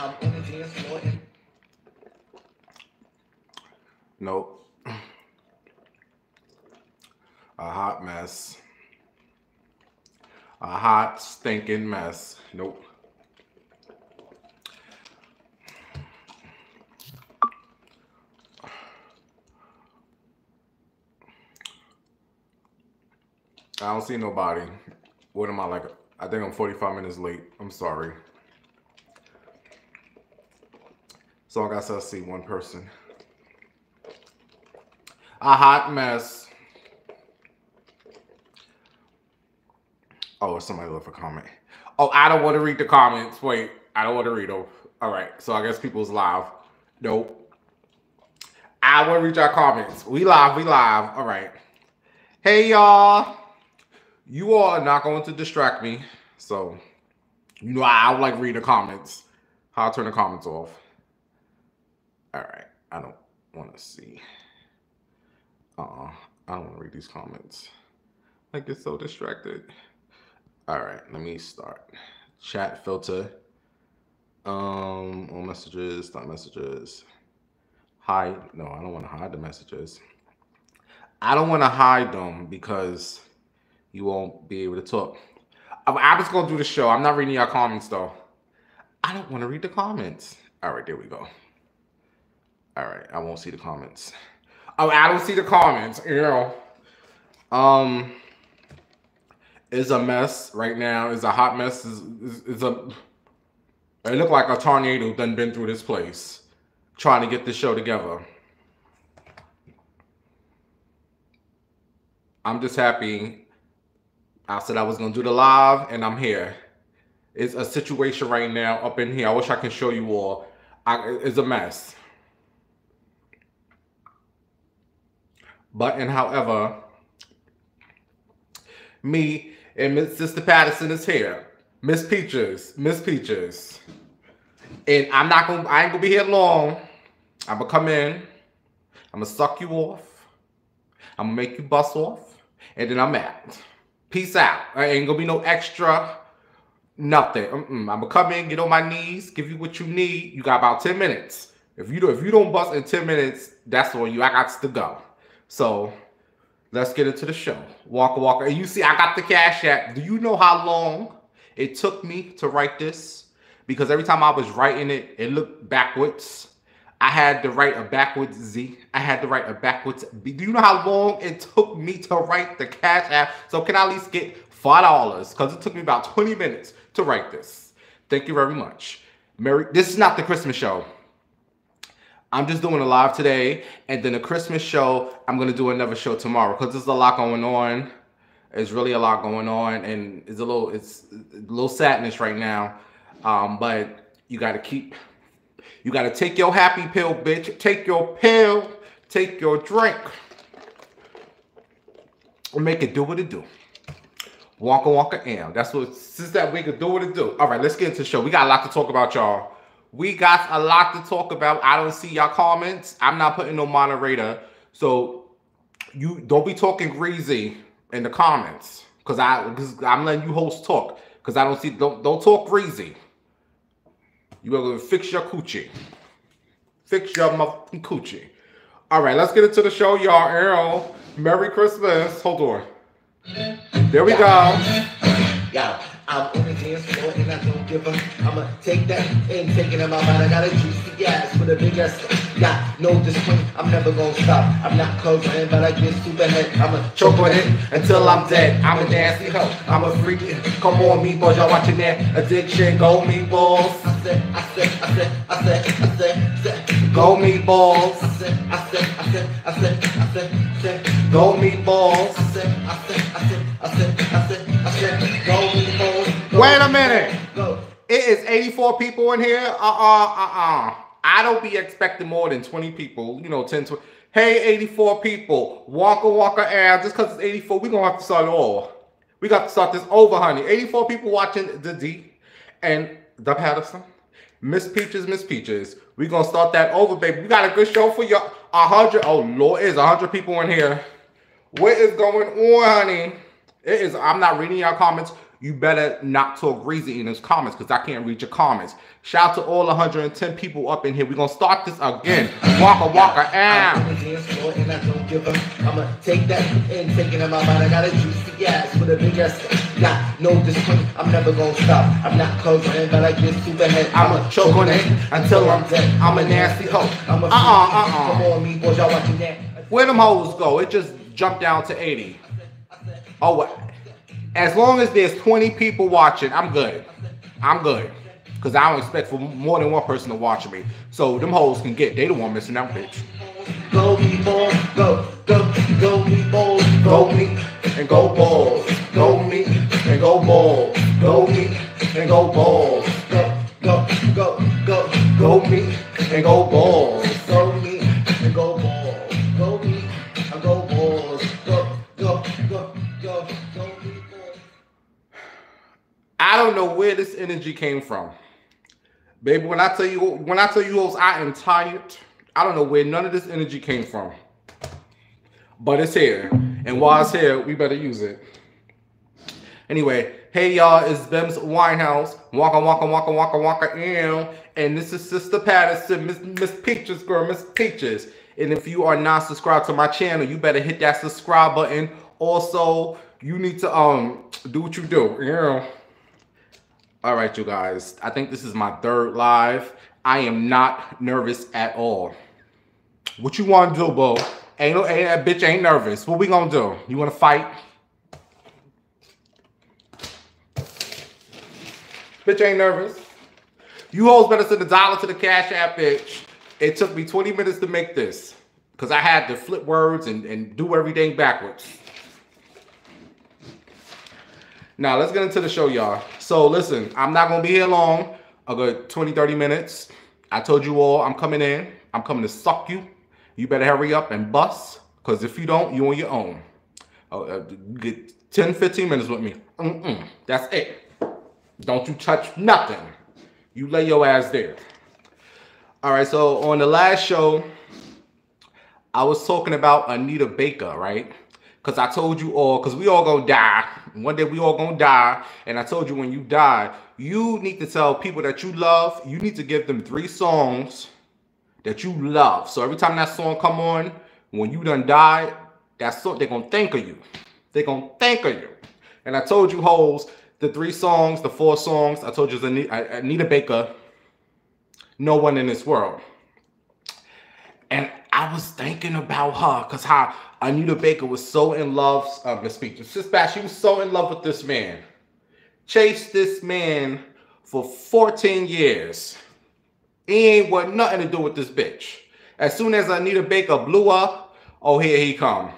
I'm on the dance floor and... Nope. A hot mess. A hot, stinking mess. Nope. I don't see nobody. What am I like? I think I'm 45 minutes late. I'm sorry. So I guess I'll see one person. A hot mess. Oh, somebody left a comment. Oh, I don't want to read the comments. Wait, I don't want to read them. All right, so I guess people's live. Nope. I want to read your comments. We live, we live. All right. Hey, y'all. You all are not going to distract me. So, you know, I like read the comments. How I turn the comments off. All right. I don't want to see. I don't want to read these comments. I get so distracted. All right, let me start. Chat filter. All messages, stop messages. Hide. No, I don't want to hide the messages. I don't want to hide them because you won't be able to talk. I'm just going to do the show. I'm not reading your comments, though. I don't want to read the comments. All right, there we go. All right, I won't see the comments. Oh, I don't see the comments. You know. It's a mess right now. It's a hot mess. It looked like a tornado done been through this place trying to get this show together. I'm just happy. I said I was going to do the live, and I'm here. It's a situation right now up in here. I wish I could show you all. It's a mess. But, and however, me and Miss Sister Patterson is here. Miss Peaches. And I ain't gonna be here long. I'm gonna come in. I'm gonna suck you off. I'm gonna make you bust off. And then I'm out. Peace out. I ain't gonna be no extra nothing. I'm gonna come in, get on my knees, give you what you need. You got about 10 minutes. If you don't bust in 10 minutes, that's on you. I got to go. So let's get into the show. Walker. And you see, I got the Cash App. Do you know how long it took me to write this? Because every time I was writing it, it looked backwards. I had to write a backwards Z. I had to write a backwards B. Do you know how long it took me to write the Cash App? So can I at least get $5? Because it took me about 20 minutes to write this. Thank you very much. This is not the Christmas show. I'm just doing a live today, and then a Christmas show, I'm going to do another show tomorrow, because there's a lot going on. There's really a lot going on, and it's a little sadness right now. But you got to take your happy pill, bitch. Take your pill, take your drink, and make it do what it do. Walker, am. That's what, since that we could do what it do. All right, let's get into the show. We got a lot to talk about, y'all. We got a lot to talk about. I don't see y'all comments. I'm not putting no moderator. So you don't be talking greasy in the comments. Because I'm letting you hosts talk. Because I don't see, don't talk greasy. You better fix your coochie. Fix your motherfucking coochie. All right, let's get into the show, y'all. Arrow. Merry Christmas. Hold on. There we go. Yeah. I'm on the dance floor and I don't give up. I'ma take that and take it in my mind. I got a juicy ass with a big ass. Yeah, no discipline. I'm never gonna stop. I'm not covering, but I get super head. I'ma choke on it until I'm dead. I'm a nasty hoe. I'm a freak. Come on, meatballs, y'all watching that addiction. Go meatballs. I said. Go meatballs. I said. Go meatballs. I said. Go meatballs. Wait a minute. It is 84 people in here. I don't be expecting more than 20 people. You know, 10, 20. Hey, 84 people. Walker, and just because it's 84, we're going to have to start it all. We got to start this over, honey. 84 people watching the D and the Patterson. Miss Peaches. We're going to start that over, baby. We got a good show for you. 100. Oh, Lord, it's 100 people in here. What is going on, honey? It is. I'm not reading your comments. you better not talk greasy in those comments because I can't read your comments. Shout out to all 110 people up in here. We're going to start this again. Waka waka I'm on the dance floor and I don't give up. I'ma take that and take it in my mind. I got a juicy ass with a big ass. Got no discipline. I'm never gonna stop. I'm not covering, but I get super head. I'ma choke on it until I'm dead. I'm a nasty hoe. Come on, me boys, y'all watching that. Where them hoes go? It just jumped down to 80. Oh, what? As long as there's 20 people watching, I'm good. I'm good. Because I don't expect for more than one person to watch me. So them hoes can get. They the one missing out, bitch. Go me balls, go me balls, Go me and go balls. Go me and go balls. Go me and go balls. go me and go balls. Go me and go balls. Go me and go balls. Go me balls. I don't know where this energy came from. Baby, when I tell you hoes, I am tired. I don't know where none of this energy came from. But it's here. And while it's here, we better use it. Anyway, hey y'all, it's Bimb Winehouse. Waka waka waka waka waka and this is Sister Patterson, Miss Peaches girl, Miss Peaches. And if you are not subscribed to my channel, you better hit that subscribe button. Also, you need to do what you do, you know. All right, you guys. I think this is my third live. I am not nervous at all. What you want to do, bro? Ain't that bitch ain't nervous. What we gonna do? You want to fight? Bitch ain't nervous. You hoes better send $1 to the Cash App, bitch. It took me 20 minutes to make this because I had to flip words and do everything backwards. Now, let's get into the show, y'all. So, listen, I'm not going to be here long. A good 20, 30 minutes. I told you all I'm coming in. I'm coming to suck you. You better hurry up and bust, because if you don't, you on your own. Get 10, 15 minutes with me. That's it. Don't you touch nothing. You lay your ass there. All right, so on the last show, I was talking about Anita Baker, right? Because I told you all, because we all gonna die. One day we all gonna die. And I told you when you die, you need to tell people that you love, you need to give them 3 songs that you love. So every time that song come on, when you done died, that song, they're gonna think of you. They're gonna think of you. And I told you hoes, the 3 songs, the 4 songs, I told you Anita Baker, No One in This World. And I was thinking about her, because how Anita Baker was so in love, Miss Peaches, she was so in love with this man. Chased this man for 14 years. He ain't want nothing to do with this bitch. As soon as Anita Baker blew up, oh, here he come.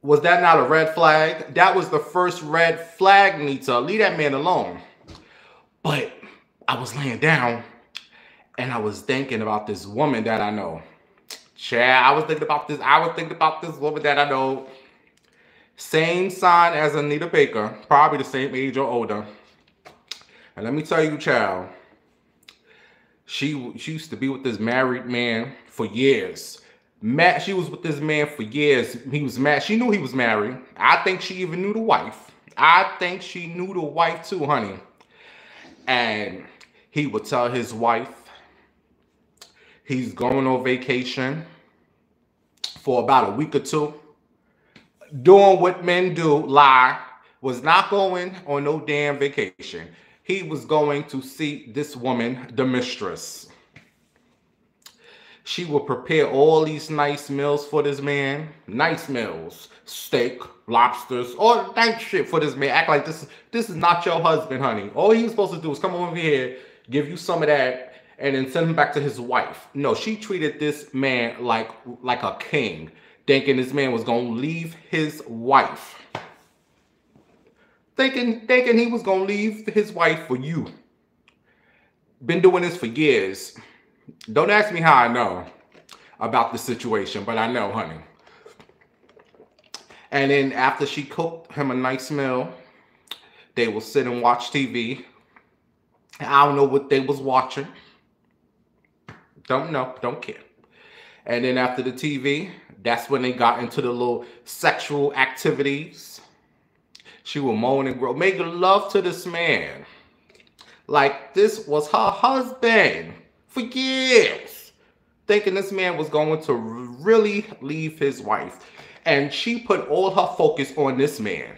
Was that not a red flag? That was the first red flag, Anita. Leave that man alone. But I was laying down and I was thinking about this woman that I know. Chad, I was thinking about this woman that I know. Same sign as Anita Baker, probably the same age or older. And let me tell you, child, she used to be with this married man for years. She was with this man for years. He was mad. She knew he was married. I think she even knew the wife. I think she knew the wife too, honey. And he would tell his wife he's going on vacation for about a week or 2. Doing what men do, lie, was not going on no damn vacation. He was going to see this woman, the mistress. She would prepare all these nice meals for this man. Nice meals. Steak, lobsters, all that shit for this man. Act like this is not your husband, honey. All he was supposed to do was come over here, give you some of that, and then send him back to his wife. No, she treated this man like a king, thinking this man was going to leave his wife. Thinking he was going to leave his wife for you. Been doing this for years. Don't ask me how I know about the situation, but I know, honey. And then after she cooked him a nice meal, they will sit and watch TV. I don't know what they was watching. Don't know, don't care. And then after the TV, that's when they got into the little sexual activities. She would moan and groan, make love to this man like this was her husband for years, thinking this man was going to really leave his wife. And she put all her focus on this man,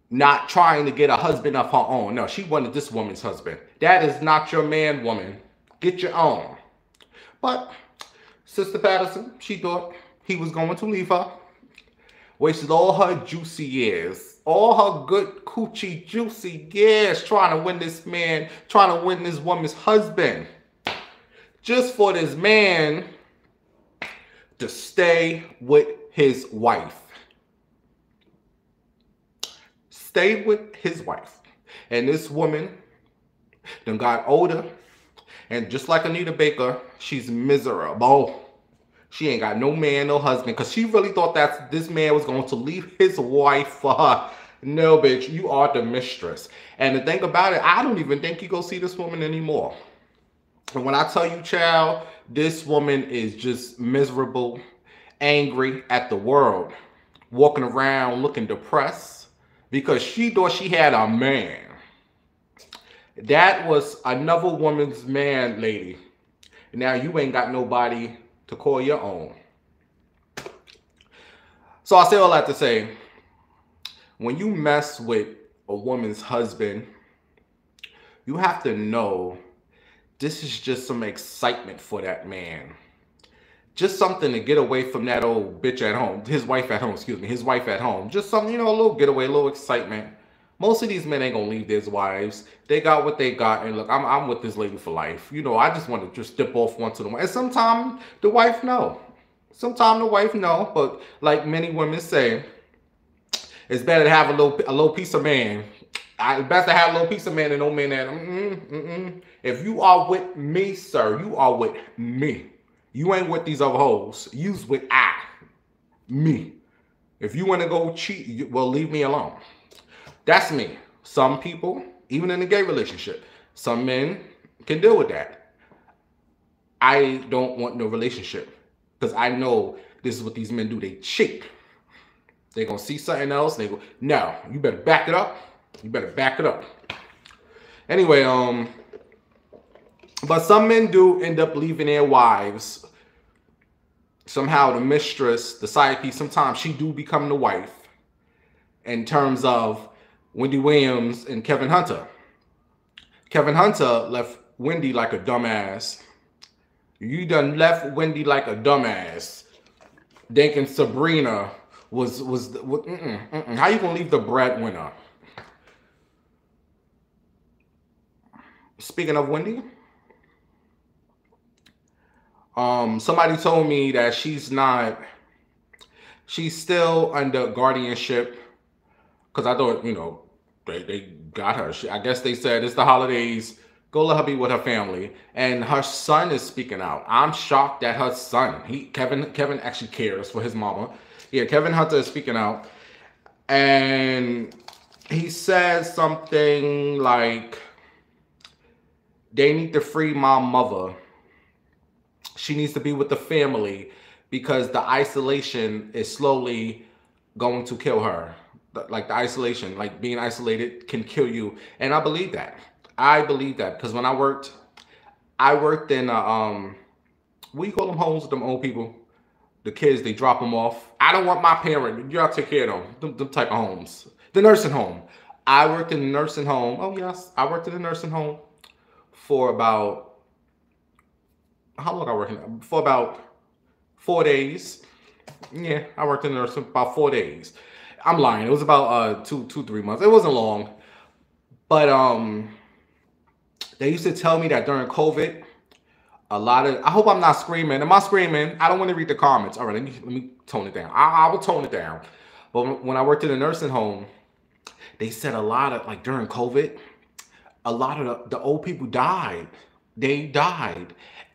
not trying to get a husband of her own. No, she wanted this woman's husband. That is not your man, woman. Get your own. But Sister Patterson, she thought he was going to leave her. Wasted all her juicy years, all her good coochie juicy years trying to win this man, trying to win this woman's husband. Just for this man to stay with his wife. Stayed with his wife. And this woman then got older. And just like Anita Baker, she's miserable. She ain't got no man, no husband, because she really thought that this man was going to leave his wife for her. No, bitch, you are the mistress. And the thing about it, I don't even think you go see this woman anymore. And when I tell you, child, this woman is just miserable, angry at the world, walking around looking depressed because she thought she had a man. That was another woman's man, lady. Now you ain't got nobody to call your own. So I say all that to say, when you mess with a woman's husband, you have to know this is just some excitement for that man. Just something to get away from that old bitch at home. His wife at home, excuse me. His wife at home. Just something, a little getaway, a little excitement. Most of these men ain't gonna leave their wives. They got what they got, and look, I'm with this lady for life. I just want to just dip off once in a while. And sometimes the wife know. Sometimes the wife know, but like many women say, it's better to have a little piece of man. It's best to have a little piece of man than no man that. If you are with me, sir, you are with me. You ain't with these other hoes. You's with me. If you want to go cheat, well, leave me alone. That's me. Some people, even in a gay relationship, some men can deal with that. I don't want no relationship because I know this is what these men do. They cheat. They're going to see something else. They go, no, you better back it up. You better back it up. Anyway, but some men do end up leaving their wives. Somehow the mistress, the side piece, sometimes she do become the wife in terms of Wendy Williams and Kevin Hunter. Kevin Hunter left Wendy like a dumbass. You done left Wendy like a dumbass. Thinking Sabrina was how you gonna leave the breadwinner? Speaking of Wendy, somebody told me that she's still under guardianship. Because I thought, they got her. I guess they said it's the holidays. Go let her be with her family. And her son is speaking out. I'm shocked that her son, Kevin actually cares for his mama. Yeah, Kevin Hunter is speaking out. And he says something like, they need to free my mother. She needs to be with the family because the isolation is slowly going to kill her. Like the isolation, like being isolated can kill you. And I believe that. I believe that because when I worked in what do you call them homes with them old people? The kids, they drop them off. I don't want my parent. Y'all take care of them type of homes. The nursing home. I worked in the nursing home. Oh yes, I worked in the nursing home for about, how long I worked in? For about 4 days. Yeah, I worked in the nursing about 4 days. I'm lying. It was about 3 months. It wasn't long. But they used to tell me that during COVID, a lot of, I hope I'm not screaming. Am I screaming? I don't want to read the comments. All right, let me tone it down. I will tone it down. But when I worked in a nursing home, they said a lot of, like during COVID, a lot of the old people died. They died.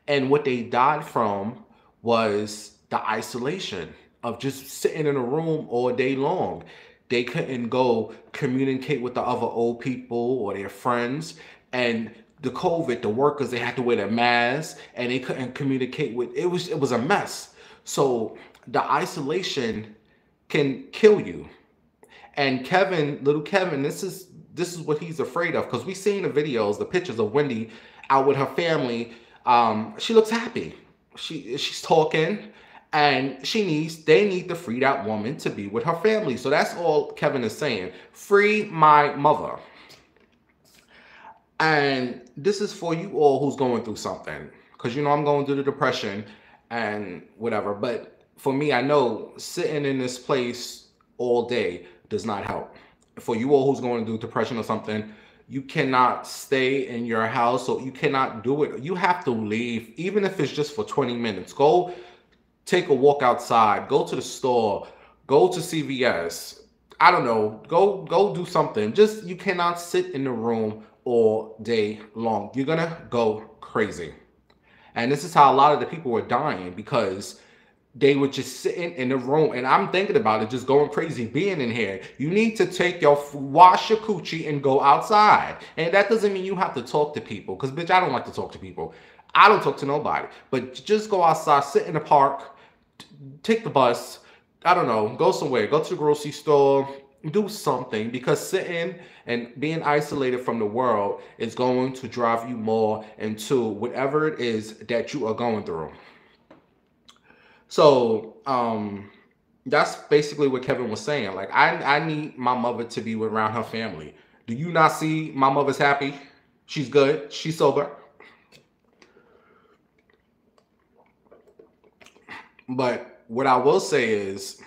And what they died from was the isolation of just sitting in a room all day long. They couldn't go communicate with the other old people or their friends. And the COVID, the workers, they had to wear their masks and they couldn't communicate with, it was a mess. So the isolation can kill you. And Kevin, little Kevin, this is what he's afraid of, because we seen the videos, the pictures of Wendy out with her family. She looks happy. She's talking, and they need to free that woman to be with her family. So that's all Kevin is saying. Free my mother. And this is for you all who's going through something, because I'm going through the depression and whatever. But for me, I know sitting in this place all day does not help. For you all who's going through depression or something, you cannot stay in your house, or you cannot do it. You have to leave, even if it's just for 20 minutes. Go take a walk outside, go to the store, go to CVS. I don't know, go do something. Just, you cannot sit in the room all day long. You're gonna go crazy. And this is how a lot of the people were dying, because they were just sitting in the room. And I'm thinking about it, just going crazy being in here. You need to take wash your coochie and go outside. And that doesn't mean you have to talk to people, because bitch, I don't like to talk to people. I don't talk to nobody. But just go outside, sit in the park, take the bus, I don't know, go somewhere, go to the grocery store, do something, because sitting and being isolated from the world is going to drive you more into whatever it is that you are going through. So that's basically what Kevin was saying. Like, I need my mother to be around her family. Do you not see my mother's happy? She's good. She's sober. But what I will say is,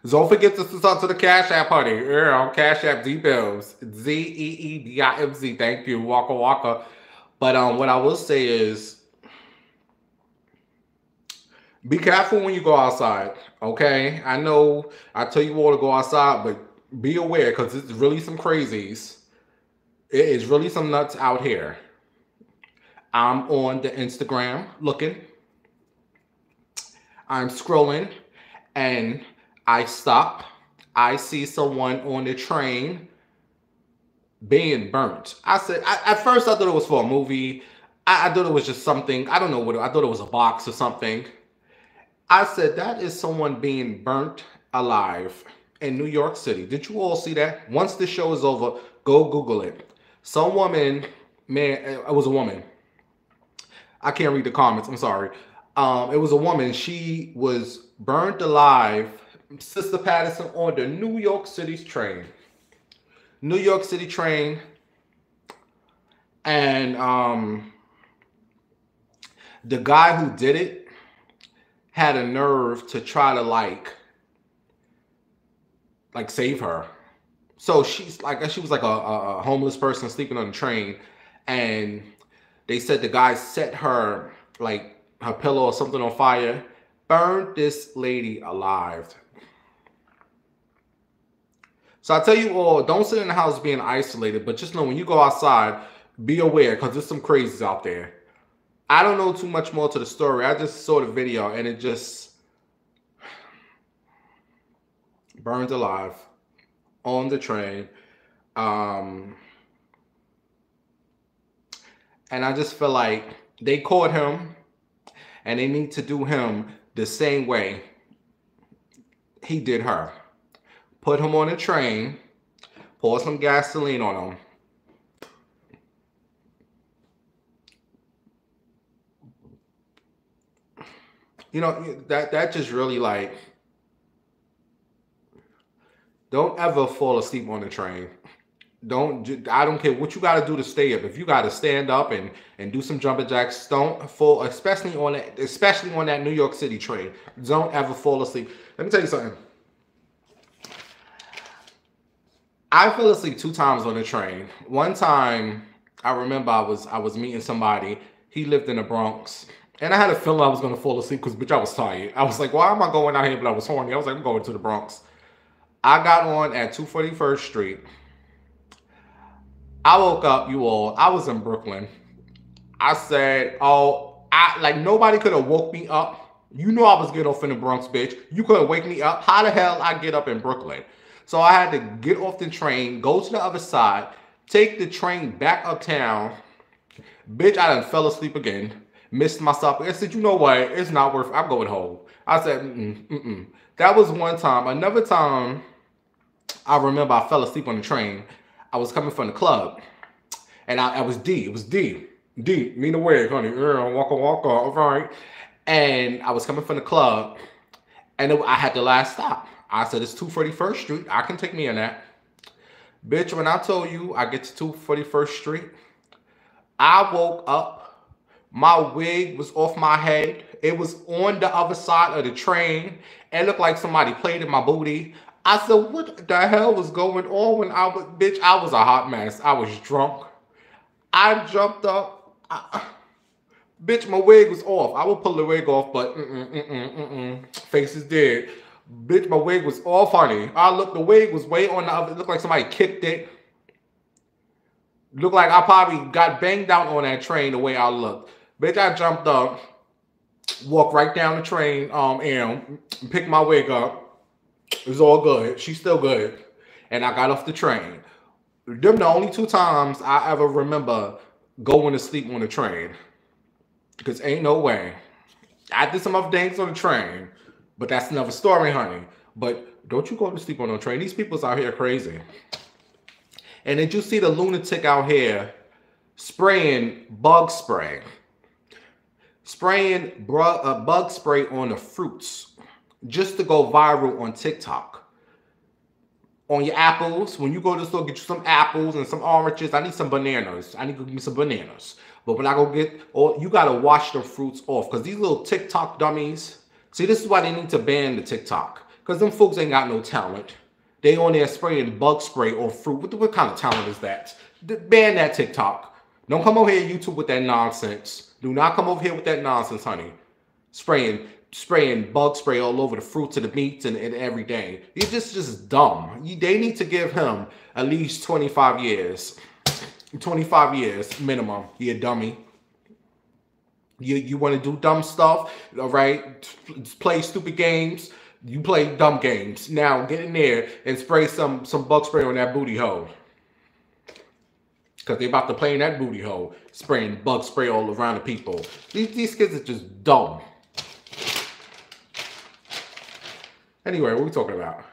don't forget to talk to the Cash App, honey. On Cash App, D-Bimz. Z-E-E-B-I-M-Z. Thank you. Waka waka. But what I will say is, be careful when you go outside, okay? I know I tell you all to go outside, but be aware, because it's really some crazies. It is really some nuts out here. I'm on the Instagram looking. I'm scrolling, and I stop. I see someone on the train being burnt. I said, at first I thought it was for a movie. I thought it was just something. I don't know what. I thought it was a box or something. I said, that is someone being burnt alive in New York City. Did you all see that? Once the show is over, go Google it. Some woman, man, it was a woman. I can't read the comments. I'm sorry. It was a woman. She was burnt alive, Sister Patterson, on the New York City's train. New York City train. And the guy who did it had a nerve to try to like save her. So she was like a homeless person sleeping on the train, and they said the guy set her, like, her pillow or something on fire, burned this lady alive. So I tell you all, don't sit in the house being isolated, but just know when you go outside, be aware, because there's some crazies out there. I don't know too much more to the story. I just saw the video, and it just burned alive on the train. And I just feel like they caught him, and they need to do him the same way he did her. Put him on a train, pour some gasoline on him. You know, that just really, like, don't ever fall asleep on the train. I don't care what you got to do to stay up. If you got to stand up and do some jumping jacks, don't fall, especially on that New York City train. Don't ever fall asleep. Let me tell you something. I fell asleep 2 times on the train. One time, I remember I was meeting somebody. He lived in the Bronx. And I had a feeling I was going to fall asleep because, bitch, I was tired. I was like, why am I going out here? But I was horny. I was like, I'm going to the Bronx. I got on at 241st Street. I woke up, you all. I was in Brooklyn. I said, like, nobody could have woke me up. You know I was getting off in the Bronx, bitch. You couldn't wake me up. How the hell I get up in Brooklyn? So I had to get off the train, go to the other side, take the train back uptown. Bitch, I done fell asleep again. Missed myself. I said, you know what? It's not worth it. I'm going home. I said, That was one time. Another time, I remember I fell asleep on the train. I was coming from the club, and I was D. It was D. D. Mean the wig, honey. Walk, all right. And I was coming from the club, and I had the last stop. I said, it's 241st Street. I can take me in that. Bitch, when I told you I get to 241st Street, I woke up. My wig was off my head. It was on the other side of the train. It looked like somebody played in my booty. I said, what the hell was going on when I was, bitch, I was a hot mess. I was drunk. I jumped up. Bitch, my wig was off. I would pull the wig off, but face is dead. Bitch, my wig was off, honey. I looked, the wig was way on the other. It looked like somebody kicked it. Looked like I probably got banged out on that train the way I looked. Bitch, I jumped up, walked right down the train, and picked my wig up. It was all good. She's still good. And I got off the train. Them the only 2 times I ever remember going to sleep on the train. Because ain't no way. I did some other things on the train. But that's another story, honey. But don't you go to sleep on no train. These people's out here crazy. And did you see the lunatic out here spraying bug spray? Spraying bug spray on the fruits. Just to go viral on TikTok. On your apples, when you go to the store, get you some apples and some oranges. I need some bananas. I need to give me some bananas. But when I go get, you got to wash the fruits off. Because these little TikTok dummies, see, this is why they need to ban the TikTok. Because them folks ain't got no talent. They on there spraying bug spray on fruit. What kind of talent is that? Ban that TikTok. Don't come over here YouTube with that nonsense. Do not come over here with that nonsense, honey. Spraying bug spray all over the fruits and the meats and everything. He's just dumb. They need to give him at least 25 years. 25 years minimum. You dummy. You want to do dumb stuff, all right? Play stupid games. You play dumb games. Now get in there and spray some bug spray on that booty hole. Because they about to play in that booty hole. Spraying bug spray all around the people. These kids are just dumb. Anyway, what are we talking about?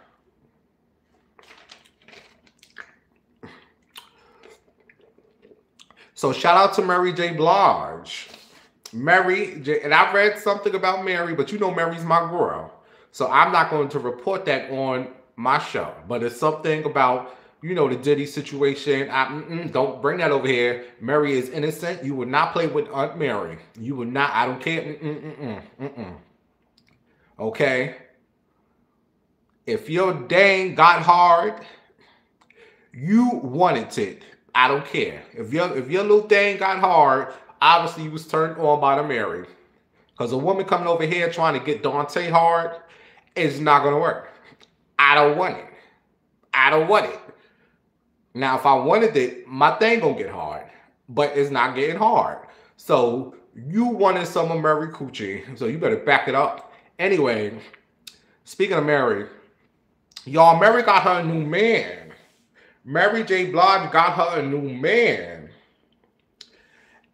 So shout out to Mary J. Blige. Mary J. And I read something about Mary, but you know Mary's my girl. So I'm not going to report that on my show. But it's something about, you know, the Diddy situation. Don't bring that over here. Mary is innocent. You would not play with Aunt Mary. You would not. I don't care. Okay? If your dang got hard, you wanted it. I don't care. If your little thing got hard, obviously you was turned on by the Mary. Because a woman coming over here trying to get Dante hard is not going to work. I don't want it. I don't want it. Now, if I wanted it, my thing going to get hard. But it's not getting hard. So, you wanted some of Mary Coochie. So, you better back it up. Anyway, speaking of Mary, y'all, Mary got her a new man. Mary J. Blige got her a new man.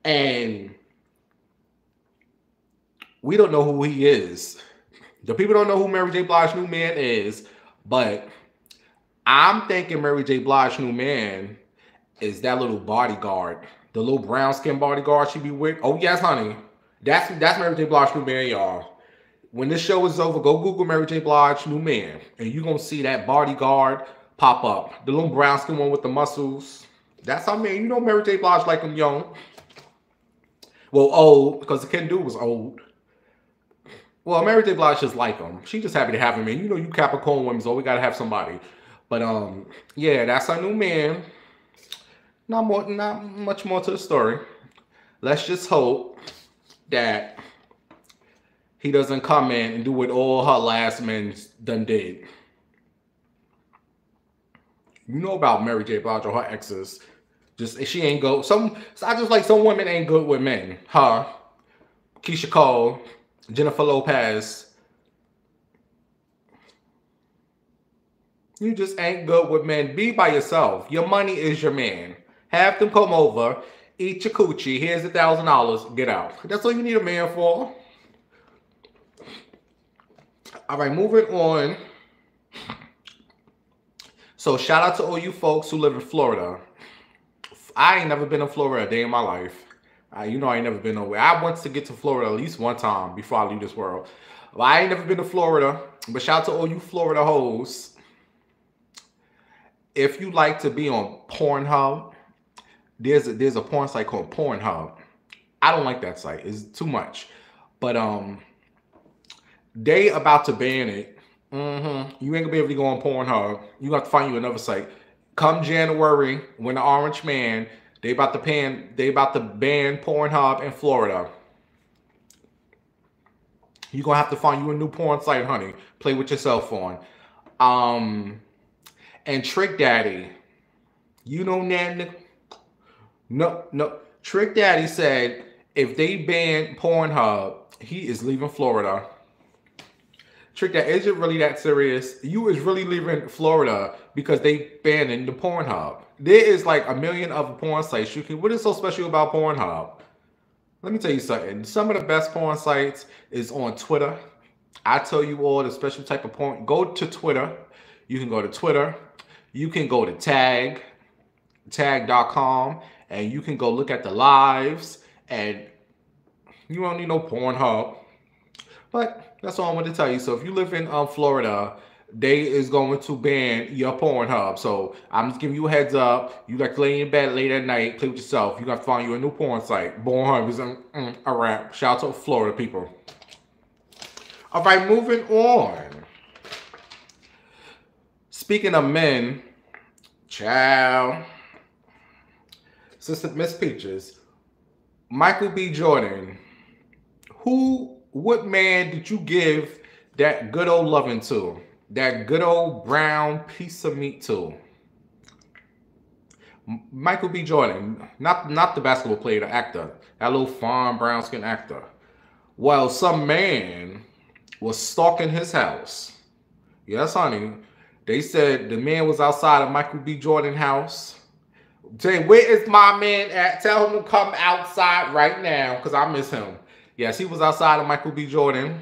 And we don't know who he is. The people don't know who Mary J. Blige's new man is. But I'm thinking Mary J. Blige's new man is that little bodyguard. The little brown skin bodyguard she be with. Oh, yes, honey. That's Mary J. Blige's new man, y'all. When this show is over, go Google Mary J. Blige new man. And you're going to see that bodyguard pop up. The little brown skin one with the muscles. That's how, man, you know Mary J. Blige like him young. Well, old, because the Ken dude was old. Well, Mary J. Blige just like him. She just happy to have him, man. You know you Capricorn women, so we got to have somebody. But, yeah, that's our new man. Not much more to the story. Let's just hope that he doesn't come in and do what all her last men done did. You know about Mary J. Blige or her exes. Just, she ain't go. I just like some women ain't good with men. Her, Keisha Cole, Jennifer Lopez. You just ain't good with men. Be by yourself. Your money is your man. Have them come over, eat your coochie. Here's $1,000. Get out. That's all you need a man for. All right, moving on. So shout out to all you folks who live in Florida. I ain't never been in Florida a day in my life. You know I ain't never been nowhere. I want to get to Florida at least one time before I leave this world. Well, I ain't never been to Florida, but shout out to all you Florida hoes. If you like to be on Pornhub, there's a porn site called Pornhub. I don't like that site. It's too much. But they about to ban it. You ain't gonna be able to go on Pornhub. You have to find you another site. Come January, when the Orange Man, they about to ban Pornhub in Florida. You're gonna have to find you a new porn site, honey. Play with your cell phone. And Trick Daddy, you know that nigga? No. Trick Daddy said if they ban Pornhub, he is leaving Florida. Trick Daddy, is it really that serious? You is really leaving Florida because they banning the Pornhub. There is like a million other porn sites you can. What is so special about Pornhub? Let me tell you something. Some of the best porn sites is on Twitter. I tell you all the special type of porn. Go to Twitter. You can go to Twitter. You can go to tag.com, and you can go look at the lives, and you don't need no Pornhub. But that's all I want to tell you. So if you live in Florida, they is going to ban your Pornhub. So I'm just giving you a heads up. You like to lay in bed late at night, play with yourself. You got to find you a new porn site. Pornhub is a wrap. Shout out to Florida people. All right, moving on. Speaking of men, child, Sister Miss Peaches, Michael B. Jordan, what man did you give that good old loving to? That good old brown piece of meat to? Michael B. Jordan, not the basketball player, the actor, that little fine brown skin actor. Well, some man was stalking his house. Yes, honey. They said the man was outside of Michael B. Jordan's house. Jay, where is my man at? Tell him to come outside right now because I miss him. Yes, he was outside of Michael B. Jordan.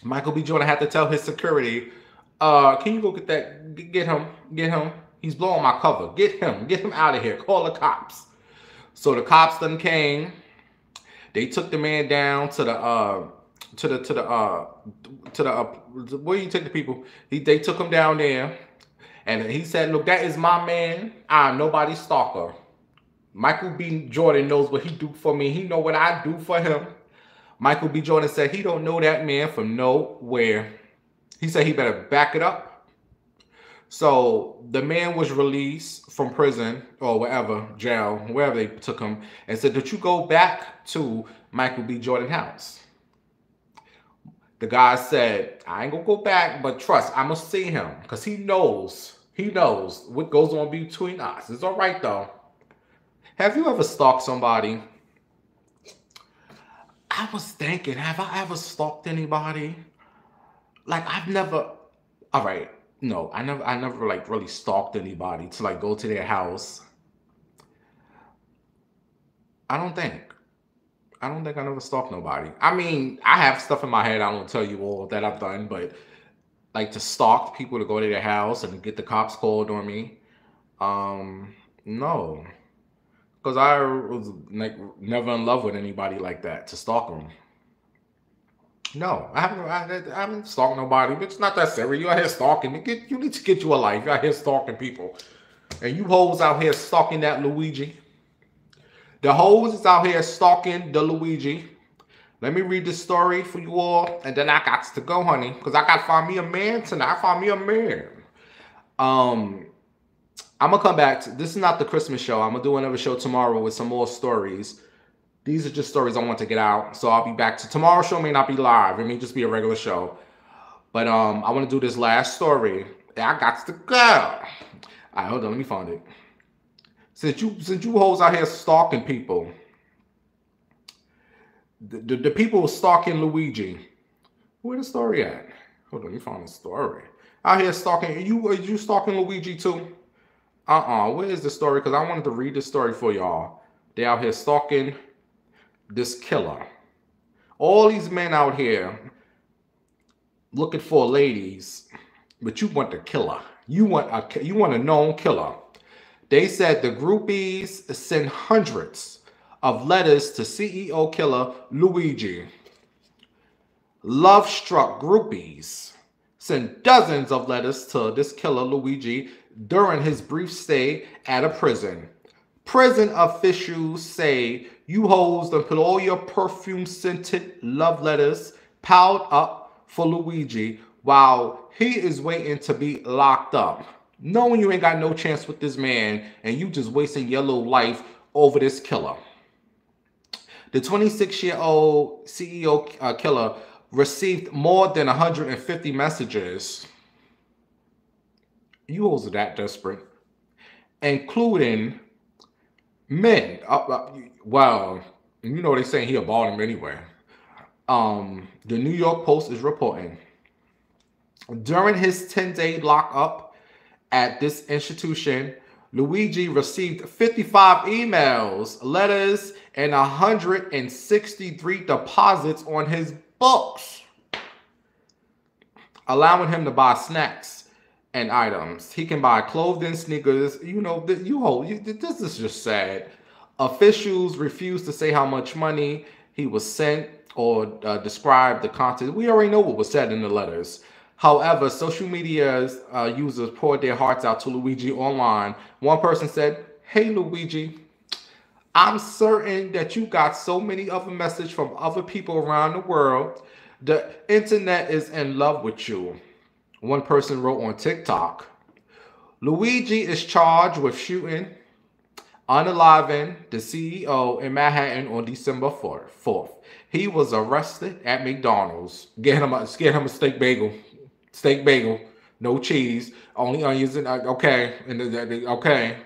Michael B. Jordan had to tell his security, can you go get that? Get him. He's blowing my cover. Get him out of here. Call the cops. So the cops then came. They took the man down to the where you take the people? They took him down there, and he said, "Look, that is my man. I'm nobody's stalker. Michael B. Jordan knows what he do for me. He know what I do for him." Michael B. Jordan said he don't know that man from nowhere. He said he better back it up. So the man was released from prison or wherever, jail, wherever they took him, and said, "Did you go back to Michael B. Jordan's house?" The guy said, "I ain't gonna go back, but trust, I'm gonna see him because he knows what goes on between us. It's all right though." Have you ever stalked somebody? I was thinking, have I ever stalked anybody? Like I've never. All right, no, I never like really stalked anybody to like go to their house. I don't think I never stalked nobody. I mean, I have stuff in my head. I don't tell you all that I've done, but like to stalk people to go to their house and get the cops called on me. No, because I was like never in love with anybody like that to stalk them. No, I haven't stalked nobody. But it's not that serious. You out here stalking. You need to get you a life. You out here stalking people, and you hoes out here stalking that Luigi. The hoes is out here stalking the Luigi. Let me read this story for you all, and then I got to go, honey, because I got to find me a man tonight. I find me a man. I'm going to come back. This is not the Christmas show. I'm going to do another show tomorrow with some more stories. These are just stories I want to get out. So I'll be back. Tomorrow's show may not be live. It may just be a regular show. But I want to do this last story. I got to go. All right, hold on. Let me find it. Since you hoes out here stalking people, the people stalking Luigi, where the story at? Hold on, let me find the story. Out here stalking, are you stalking Luigi too? Where is the story? Because I wanted to read the story for y'all. They out here stalking this killer. All these men out here looking for ladies, but you want the killer. You want a known killer. They said the groupies sent hundreds of letters to CEO killer Luigi. Love-struck groupies sent dozens of letters to this killer Luigi during his brief stay at a prison. Prison officials say you hoes done put all your perfume-scented love letters piled up for Luigi while he is waiting to be locked up. Knowing you ain't got no chance with this man and you just wasting your little life over this killer. The 26-year-old CEO killer received more than 150 messages. You hoes are that desperate. Including men. Well, you know they saying he about him anyway. The New York Post is reporting. During his 10-day lockup at this institution, Luigi received 55 emails, letters, and 163 deposits on his books, allowing him to buy snacks and items. He can buy clothing, sneakers. You know, this is just sad. Officials refused to say how much money he was sent or describe the content. We already know what was said in the letters. However, social media users poured their hearts out to Luigi online. One person said, "Hey, Luigi, I'm certain that you got so many other messages from other people around the world. The internet is in love with you." One person wrote on TikTok, "Luigi is charged with shooting, unaliving the CEO in Manhattan on December 4th. He was arrested at McDonald's. Get him a steak bagel. Steak bagel, no cheese, only onions and okay. Okay.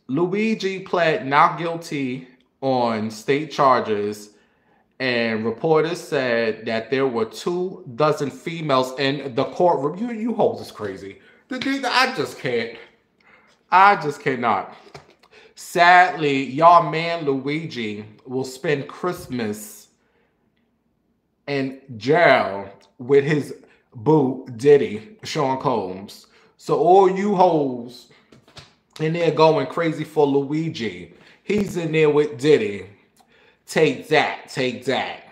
Luigi pled not guilty on state charges, and reporters said that there were 24 females in the courtroom. You hoes is crazy. I just can't. I just cannot. Sadly, y'all man Luigi will spend Christmas in jail with his boo Diddy, Sean Combs. So all you hoes in there going crazy for Luigi, he's in there with Diddy. Take that, take that.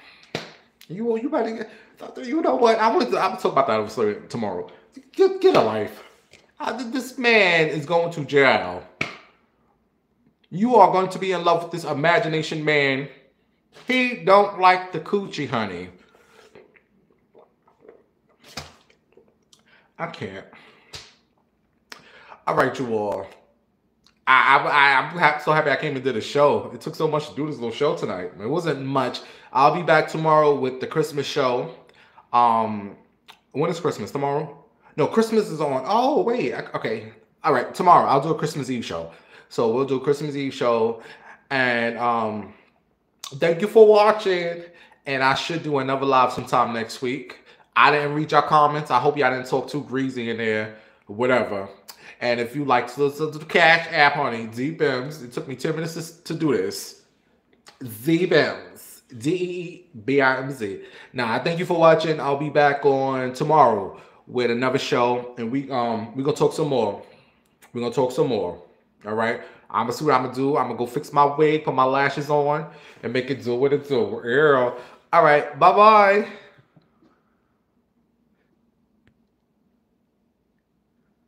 You better get. You know what? I'm gonna talk about that tomorrow. Get a life. This man is going to jail. You are going to be in love with this imagination man. He don't like the coochie, honey. I can't. All right, you all. I'm so happy I came and did a show. It took so much to do this little show tonight. It wasn't much. I'll be back tomorrow with the Christmas show. When is Christmas? Tomorrow? No, Christmas is on. Oh, wait. Okay. All right. Tomorrow, I'll do a Christmas Eve show. So we'll do a Christmas Eve show. And thank you for watching. And I should do another live sometime next week. I didn't read your comments. I hope y'all didn't talk too greasy in there. Whatever. And if you like to listen to the Cash App, honey, Z-Bims. It took me 10 minutes to do this. Z-Bims. D-E-E-B-I-M-Z. Now, I thank you for watching. I'll be back on tomorrow with another show. And we're going to talk some more. We're going to talk some more. All right? I'm going to see what I'm going to do. I'm going to go fix my wig, put my lashes on, and make it do what it do. All right. Bye-bye.